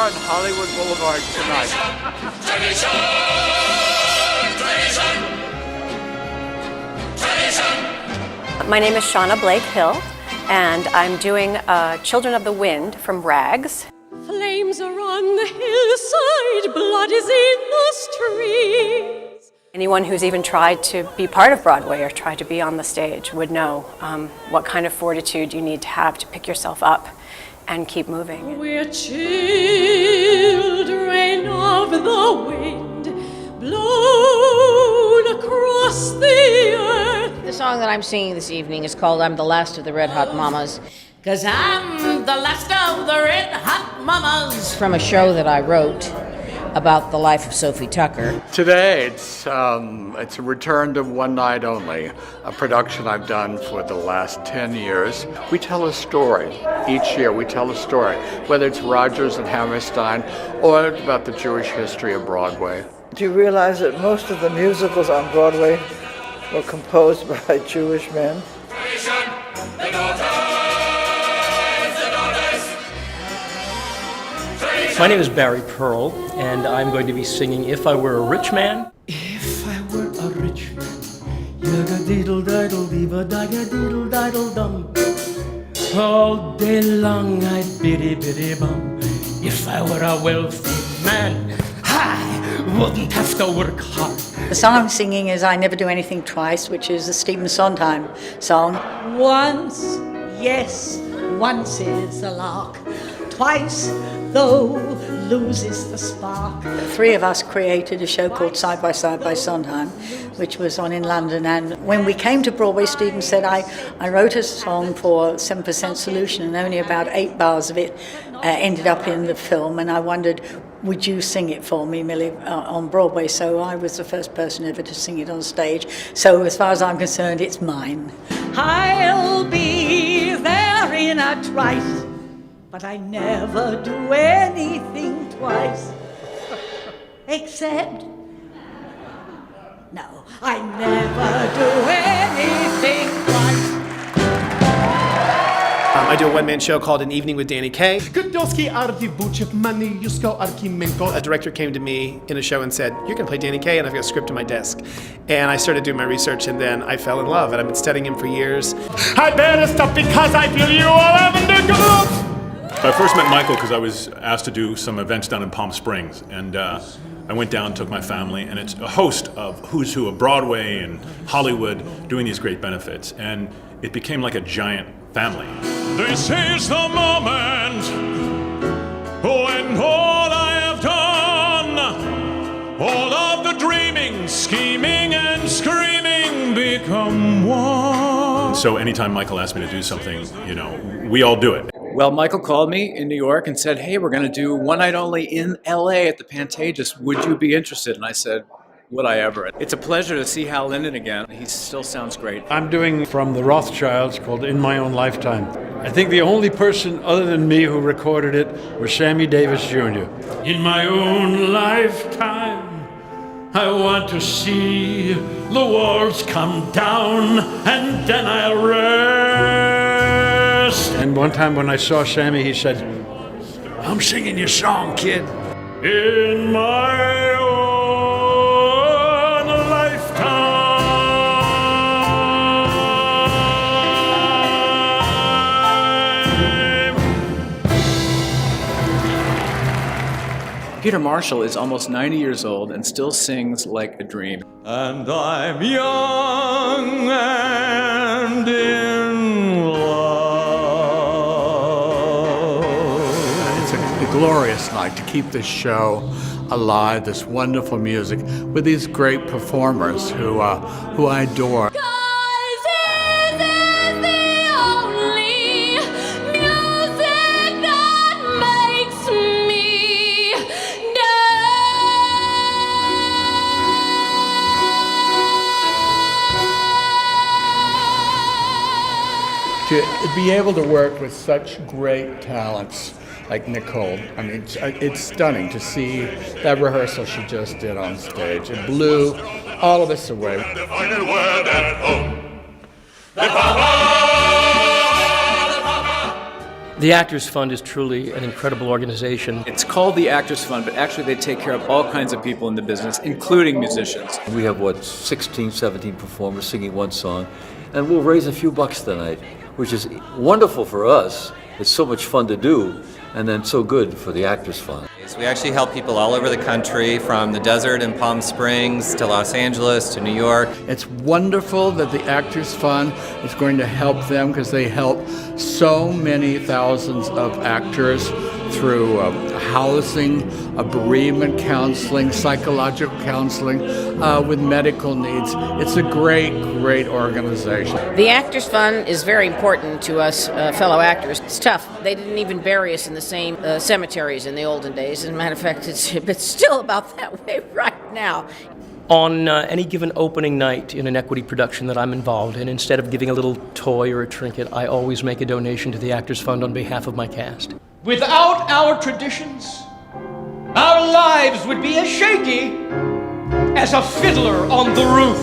on Hollywood Boulevard tonight. My name is Shauna Blake Hill, and I'm doing Children of the Wind from Rags. Flames are on the hillside, blood is in the streets. Anyone who's even tried to be part of Broadway or tried to be on the stage would know what kind of fortitude you need to have to pick yourself up and keep moving. We're children of the wind, blown across the earth. The song that I'm singing this evening is called I'm the Last of the Red Hot Mamas. 'Cause I'm the last of the Red Hot Mamas. From a show that I wrote about the life of Sophie Tucker. Today, it's a return to One Night Only, a production I've done for the last 10 years. We tell a story. Each year we tell a story, whether it's Rodgers and Hammerstein or about the Jewish history of Broadway. Do you realize that most of the musicals on Broadway were composed by Jewish men? My name is Barry Pearl, and I'm going to be singing If I Were a Rich Man. If I were a rich man, yaga-diddle-diddle-diva-diga-diddle-diddle-dum. All day long I'd biddy-biddy-bum. If I were a wealthy man, I wouldn't have to work hard. The song I'm singing is I Never Do Anything Twice, which is a Stephen Sondheim song. Once, yes, once is a lark. Twice, though, loses the spark. The three of us created a show called Side by Side by Sondheim, which was on in London. And when we came to Broadway, Stephen said, I wrote a song for 7% Solution, and only about 8 bars of it ended up in the film. And I wondered, would you sing it for me, Millie, on Broadway? So I was the first person ever to sing it on stage. So as far as I'm concerned, it's mine. I'll be there in a trice, but I never do anything twice. Except, no, I never do anything twice. I do a one-man show called An Evening with Danny Kaye. A director came to me in a show and said, "You're going to play Danny Kaye," and I've got a script on my desk. And I started doing my research, and then I fell in love, and I've been studying him for years. I better stop because I feel you all having to go. I first met Michael because I was asked to do some events down in Palm Springs, and I went down, took my family, and it's a host of who's who of Broadway and Hollywood doing these great benefits, and it became like a giant family. This is the moment when all I have done, all of the dreaming, scheming, and screaming become one. So anytime Michael asked me to do something, we all do it. Well, Michael called me in New York and said, "Hey, we're going to do One Night Only in LA at the Pantages. Would you be interested?" And I said, "Would I ever?" It's a pleasure to see Hal Linden again. He still sounds great. I'm doing from the Rothschilds called In My Own Lifetime. I think the only person other than me who recorded it was Sammy Davis Jr. In my own lifetime, I want to see the walls come down, and then I'll rest. And one time when I saw Sammy, he said, "I'm singing your song, kid." In my own lifetime. Peter Marshall is almost 90 years old and still sings like a dream. And I'm young and in love. It's a glorious night to keep this show alive, this wonderful music, with these great performers who I adore. To be able to work with such great talents like Nicole, I mean, it's stunning to see that rehearsal she just did on stage. It blew all of us away. The final word at home. The Actors Fund is truly an incredible organization. It's called the Actors Fund, but actually they take care of all kinds of people in the business, including musicians. We have, 16, 17 performers singing one song, and we'll raise a few bucks tonight, which is wonderful for us. It's so much fun to do, and then so good for the Actors Fund. We actually help people all over the country, from the desert in Palm Springs to Los Angeles to New York. It's wonderful that the Actors Fund is going to help them because they help so many thousands of actors through housing, bereavement counseling, psychological counseling, with medical needs. It's a great, great organization. The Actors Fund is very important to us fellow actors. It's tough. They didn't even bury us in the same cemeteries in the olden days. As a matter of fact, it's still about that way right now. On any given opening night in an equity production that I'm involved in, instead of giving a little toy or a trinket, I always make a donation to the Actors Fund on behalf of my cast. Without our traditions, our lives would be as shaky as a fiddler on the roof.